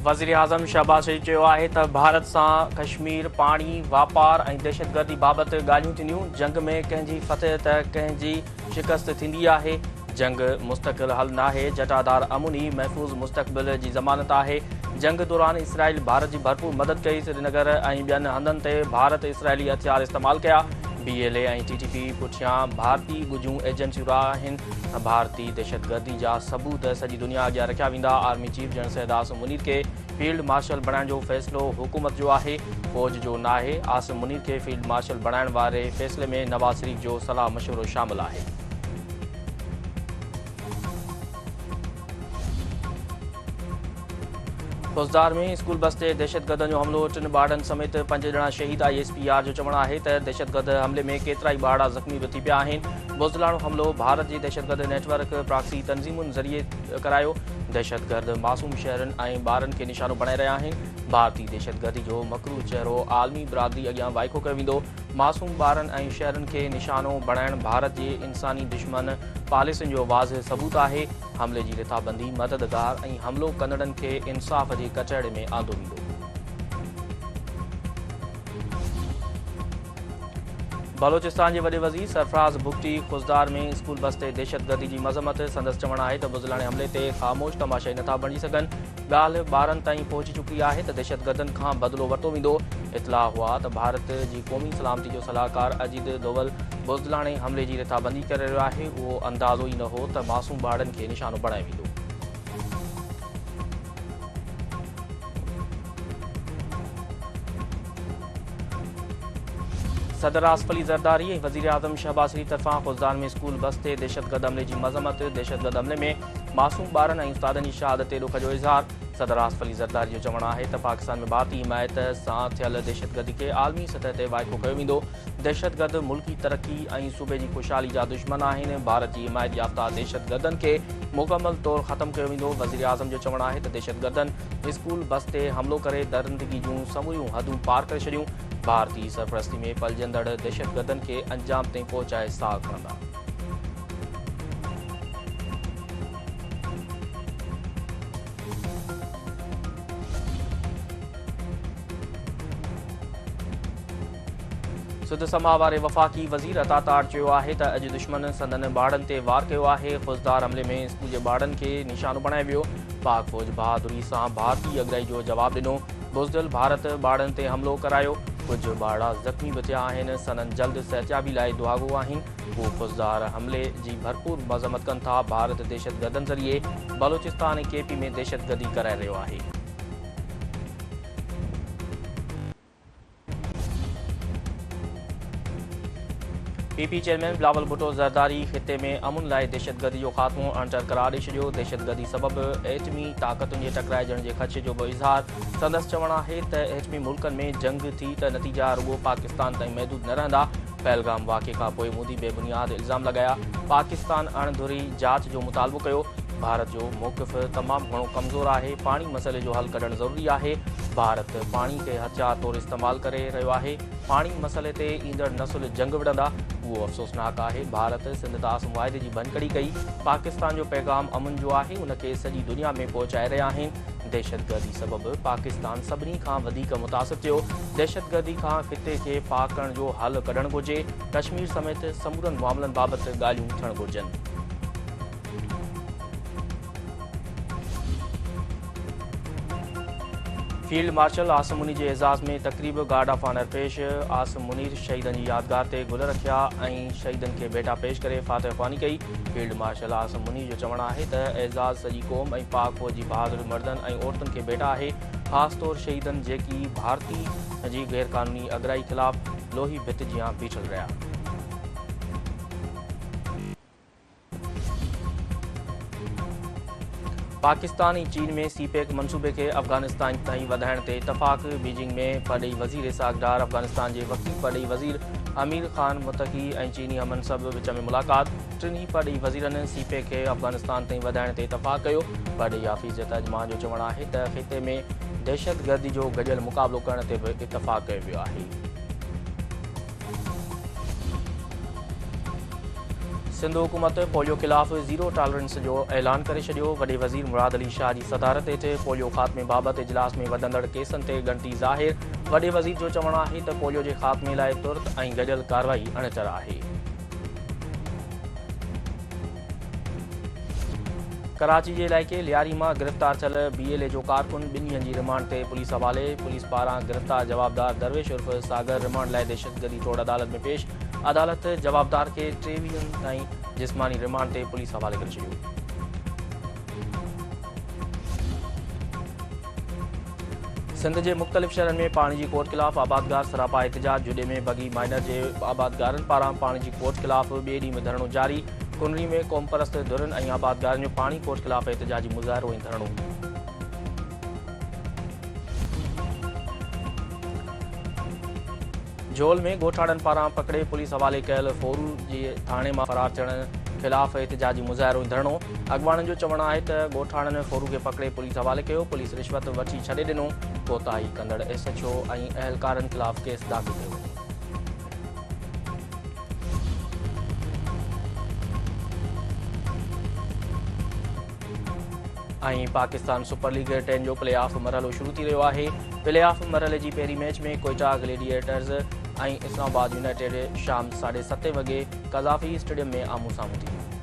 वज़ीर आज़म शहबाज़ शरीफ़ चयो आहे त भारत सां कश्मीर पाणी वापार ऐं दहशतगर्दी बाबति ॻाल्हियूं थींदियूं। जंग में कंहिंजी फतह त कंहिंजी शिकस्त थींदी आहे। जंग मुस्तक़िल हल नाहे, जटाधार अमुनी महफ़ूज़ मुस्तक़बिल जी ज़मानत आहे। जंग दौरान इसराइल भारत जी भरपूर मदद कई। श्रीनगर ऐं ॿियनि हंधनि ते भारत इसराइली हथियार इस्तेमालु कया। BLA ऐं TTP पुठियां भारतीय ॻुझूं एजेंसियूं आहिनि। भारतीय दहशतगर्दी जा सबूत सॼी दुनिया अॻियां रखिया वेंदा। Army chief general Syed Asim Munir खे फील्ड मार्शल बणाइण जो फ़ैसिलो हुकूमत जो आहे, फ़ौज जो नाहे। आसिम मुनीर खे फील्ड मार्शल बणाइण वारे फ़ैसिले में नवाज़ शरीफ़ जो सलाह मशवरो शामिल आहे। फौजदार में स्कूल बस ते दहशतगर्दनि जो हमलो, 3 ॿारनि समेत 5 ॼणा शहीद। ISPR जो चवणु आहे त दहशतगर्द हमले में केतिरा ई ॿार ज़ख़्मी बि थी पिया आहिनि। बुज़दिलाणो हमलो भारत जी दहशतगर्द नेटवर्क प्रॉक्सी तंज़ीमुनि ज़रिए करायो। दहशतगर्द मासूम शहरनि ऐं ॿारनि खे निशानो बणाए रहिया आहिनि। भारतीय दहशतगर्दी जो मकरू चहिरो आलमी बिरादरी अॻियां वाइको कयो वेंदो। मासूम ॿारनि ऐं शहरनि खे निशानो बणाइण भारत जे इंसानी दुश्मन पॉलिसियुनि जो वाज़िह सबूत आहे। हमले जी रिथाबंदी मददगार ऐं हमलो कंदड़नि खे इंसाफ़ जे कचहरे में आंदो वेंदो। बलोचिस्तान के वॾे वज़ीर सरफराज़ भुगटी खुज़दार में स्कूल बस ते दहशतगर्दी की मज़म्मत। संदसि चवणु आहे त बुज़दिलाणे हमले ते ख़ामोश तमाशाई नथा बणिजी सघनि। ॻाल्हि ॿारनि ताईं पहुची चुकी आहे त दहशतगर्दनि खां बदिलो वरितो वेंदो। इतलाह हुआ त भारत जी क़ौमी सलामती जो सलाहकार अजीत दोवल बुज़दिलाणे हमले जी रिथाबंदी करे रहियो आहे। उहो अंदाज़ो ई न हो त मासूम ॿारनि खे निशानो बणाए वेंदो। सदर आसिफ अली ज़रदारी ऐं वज़ीर आज़म शहबाज़ शरीफ़ तरफ़ां खुज़दार में स्कूल बस ते दहशतगर्द हमले जी मज़म्मत। दहशतगर्द हमले में मासूम ॿारनि ऐं उस्तादनि जी शहादत ते ॾुख जो इज़हार। सदर आसिफ अली ज़रदारी जो चवणु आहे त पाकिस्तान में भारतीय हिमायत सां थियल दहशतगर्दी खे आलमी सतह ते वाइको कयो वेंदो। दहशतगर्द मुल्की तरक़ी ऐं सूबे जी ख़ुशहाली जा दुश्मन आहिनि। भारत जी हिमायत याफ़्ता दहशतगर्दनि खे मुकमल तौरु ख़तमु कयो वेंदो। वज़ीर आज़म जो चवणु आहे त दहशतगर्दनि स्कूल बस ते हमलो करे दरिंदगी जूं समूरियूं हदूं पार करे छॾियूं। भारतीय सरपरस्ती में पलजंदड़ दहशतगर्दनि खे अंजाम ताईं पहुचाए साह खणंदा। सुध समा वारे वफ़ाक़ी वज़ीर अतातार चयो आहे त अॼु दुश्मन संदनि ॿारनि ते वार कयो आहे। ख़ुज़दार हमले में स्कूल जे ॿारनि खे निशानो बणाए वियो। पाक फ़ौज बहादुरी सां भारतीय अॻराई जो जवाबु ॾिनो। बुज़दिल भारत ॿारनि ते हमलो करायो। कुझु ॿार ज़ख़्मी बि थिया आहिनि। सनन जल्द सिहतयाबी लाइ दुआगो आहिनि। उहे ख़ुज़दार हमले जी भरपूर मज़म्मत कनि था। भारत दहशतगर्दनि ज़रिए बलोचिस्तान ऐं KP में दहशतगर्दी कराए रहियो आहे। PP चेयरमैन बिलावल भुट्टो ज़रदारी ख़िते में अमुन लाइ दहशतगर्दी जो ख़ात्मो अणचर करार ॾेई छॾियो। दहशतगर्दी सबबि एटमी ताक़तुनि जे टकराइजण जे ख़दशे जो बि इज़हार। संदसि चवणु आहे त एटमी मुल्कनि में जंग थी त नतीजा रुॻो पाकिस्तान ताईं महदूद न रहंदा। पहलगाम वाक़े खां पोइ मोदी बेबुनियाद इल्ज़ाम लॻाया। पाकिस्तान अणधुरी जाच जो मुतालबो कयो। भारत जो मौक़िफ़ तमामु घणो कमज़ोर आहे। पाणी मसइले जो हल कढणु ज़रूरी आहे। भारत पाणी खे हथियार तौरु इस्तेमालु करे रहियो आहे। पाणी मसइले ते ईंदड़ नसुल जंग विढ़ंदा। उहो अफ़सोसनाक आहे। भारत सिंध तास मुआइदे जी भञकड़ी कई। पाकिस्तान जो पैगाम अमुन जो आहे। उनखे सॼी दुनिया में पहुचाए रहिया आहिनि। दहशतगर्दी सबबि पाकिस्तान सभिनी खां वधीक मुतासिर थियो। दहशतगर्दी खां ख़िते खे पाक करण जो हल कढणु घुरिजे। कश्मीर समेत समूरनि मामलनि बाबति ॻाल्हियूं थियणु घुरिजनि। फील्ड मार्शल आसिम मुनीर जे एज़ाज़ में तक़रीब गार्ड ऑफ ऑनर पेश। आसिम मुनीर शहीदनि जी यादगार ते गुल रखिया ऐं शहीदनि खे बेटा पेश करे फातह ख़्वानी कई। फील्ड मार्शल आसिम मुनीर जो चवणु आहे त एज़ाज़ सॼी क़ौम ऐं पाक फ़ौज जी बहादुर मर्दनि ऐं औरतुनि खे बेटा आहे। ख़ासि तौरु शहीदनि जेकी भारतीय जी गैरक़ानूनी अगराई ख़िलाफ़ लोही भित जियां बीठल रहिया। पाकिस्तान ऐं चीन में CPEC मनसूबे खे अफ़गानिस्तान ताईं वधाइण ते इतफ़ाक़। बीजिंग में परॾेही वज़ीर सागदार अफ़गानिस्तान जे वक़्ती परॾेही वज़ीर अमीर ख़ान मुतक़ी ऐं चीनी हमनसब विच में मुलाक़ात। टिनी परॾेही वज़ीरनि CPEC खे अफ़गानिस्तान ताईं वधाइण ते इतफ़ाक़ कयो। परॾेही आफ़ीस जे तर्जुमान जो चवणु आहे त ख़िते में दहशतगर्दी जो गॾियल मुक़ाबिलो करण ते बि इतफ़ाक़ कयो वियो आहे। सिंध हुकूमत पोलियो खिलाफ़ ज़ीरो टॉलरेंस जो ऐलान करे छॾियो। वॾे वज़ीर मुराद अली शाह जी सदारत हेठि पोलियो ख़ात्मे बाबति इजलास में वधंदड़ केसनि ते ॻणिती ज़ाहिर। वॾे वज़ीर जो चवणु आहे त पोलियो जे ख़ात्मे लाइ तुर्त ऐं गॾियल कार्रवाई अणचर आहे। कराची जे इलाइक़े लियारी मां गिरफ़्तार थियल BLA जो कारकुन 2 ॾींहनि जी रिमांड ते पुलिस हवाले। पुलिस पारां गिरफ़्तार जवाबदार दरवेश उर्फ़ सागर रिमांड लाइ दहशतगर्दी तौरु अदालत में पेश। अदालत जवाबदार खे 3 ॾींहनि ताईं जिस्मानी रिमांड ते पुलिस हवाले करे छॾियो। सिंध जे मुख़्तलिफ़ शहरनि में पाणी जी कोर्ट ख़िलाफ़ आबादगार सरापा एहतजाज। जुडे में बगी माइनर जे आबादगारनि पारां पाणी जी कोर्ट ख़िलाफ़ ॿिए ॾींहुं धरणो जारी। कुनरी में क़ौम परस्त धुरनि ऐं आबादगारनि जो पाणी कोर्ट ख़िलाफ़ एहतजाजी मुज़ाहिरो ऐं धरणो। झोल में ॻोठाणनि पारां पकड़े पुलिस हवाले कयल फोरू जे थाणे मां फरार थियण ख़िलाफ़ एहतजाजी मुज़ाहिरो ऐं धरणो। अॻवाननि जो चवणु आहे त ॻोठाणनि फोरू खे पकड़े पुलिस हवाले कयो। पुलिस रिश्वत वठी छॾे ॾिनो। कोताही कंदड़ SHO ऐं अहलकारनि ख़िलाफ़ केस दाख़िल कयो। ऐं पाकिस्तान सुपर लीग 10 जो प्ले ऑफ मरहलो शुरू थी रहियो आहे। प्ले ऑफ मरहले जी पहिरीं मैच में कोयटा ग्लेडिएटर्स ऐं इस्लामाबाद यूनाइटेड शाम 7:30 वॻे क़ज़ाफ़ी स्टेडियम में आम्हूं साम्हूं थी।